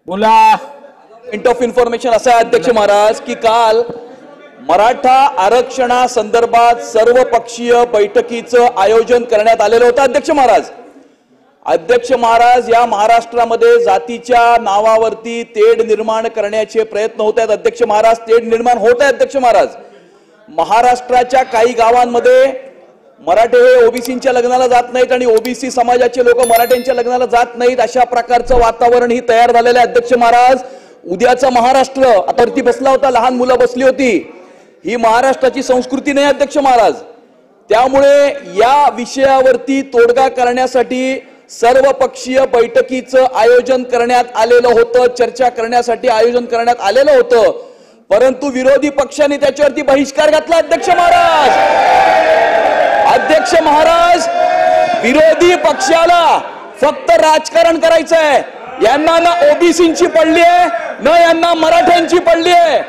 बोला. Point of information असा आहे अध्यक्ष महाराज की काल मराठा आरक्षणासंदर्भात सर्वपक्षीय बैठकीचं आयोजन करण्यात आलेलं होतं अध्यक्ष महाराज या महाराष्ट्रामध्ये जातीच्या नावावरती तेढ निर्माण करण्याचे प्रयत्न होत आहेत अध्यक्ष महाराज. तेढ निर्माण होत आहे अध्यक्ष महाराज. महाराष्ट्राच्या काही गावांमध्ये मराठे हे ओबीसींच्या लग्नाला जात नाहीत आणि ओबीसी समाजाचे लोक मराठ्यांच्या लग्नाला जात नाहीत. अशा प्रकारचं वातावरण ही तयार झालेलं आहे अध्यक्ष महाराज. उद्याचा महाराष्ट्र आता वरती बसला होता, लहान मुलं बसली होती. ही महाराष्ट्राची संस्कृती नाही अध्यक्ष महाराज. त्यामुळे या विषयावरती तोडगा करण्यासाठी सर्वपक्षीय बैठकीचं आयोजन करण्यात आलेलं होतं, चर्चा करण्यासाठी आयोजन करण्यात आलेलं होतं. परंतु विरोधी पक्षाने त्याच्यावरती बहिष्कार घातला अध्यक्ष महाराज. विरोधी पक्षाला फक्त राजकारण करायचंय. यांना ना ओबीसींची पडली आहे ना यांना मराठ्यांची पडली आहे.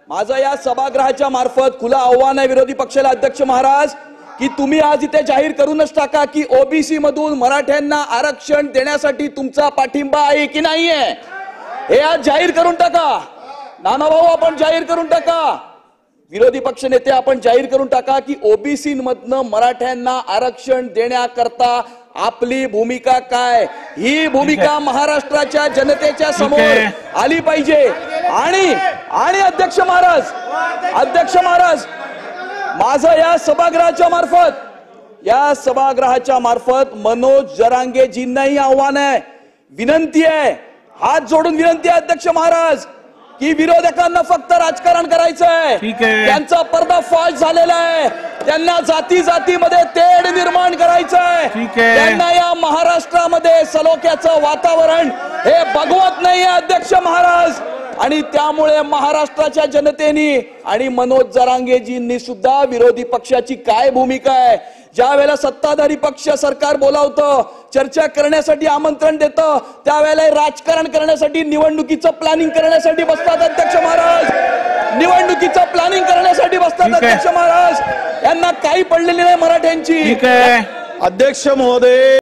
माझं या सभागृहाच्या मार्फत खुलं आव्हान आहे विरोधी पक्षाला अध्यक्ष महाराज की तुम्ही आज इथे जाहीर करूनच टाका की ओबीसी मधून मराठ्यांना आरक्षण देण्यासाठी तुमचा पाठिंबा आहे की नाहीये. हे आज जाहीर करून टाका. नानाभाऊ आपण जाहीर करून टाका. विरोधी पक्ष नेते आपण जाहीर करून टाका की ओबीसी मधनं मराठ्यांना आरक्षण देण्याकरता आपली भूमिका काय. ही भूमिका महाराष्ट्राच्या जनतेच्या समोर आली पाहिजे. आणि अध्यक्ष महाराज माझं या सभागृहाच्या मार्फत मनोज जरांगेजींनाही आव्हान आहे, विनंती आहे, हात जोडून विनंती आहे अध्यक्ष महाराज की विरोधकांना फक्त राजकारण करायचंय. त्यांचा पर्दाफाश झालेला आहे. त्यांना जातीमध्ये तेढ निर्माण करायचंय. त्यांना या महाराष्ट्रामध्ये सलोख्याचं वातावरण हे बघवत नाहीये अध्यक्ष महाराज. आणि त्यामुळे महाराष्ट्राच्या जनतेने आणि मनोज जरांगेजींनी सुद्धा विरोधी पक्षाची काय भूमिका आहे. ज्या वेळेला सत्ताधारी पक्ष सरकार बोलावतं, चर्चा करण्यासाठी आमंत्रण देतं, त्यावेळेला राजकारण करण्यासाठी निवडणुकीचं प्लॅनिंग करण्यासाठी बसतात अध्यक्ष महाराज. निवडणुकीचं प्लॅनिंग करण्यासाठी बसतात अध्यक्ष महाराज. यांना काही पडलेली नाही मराठ्यांची. अध्यक्ष महोदय.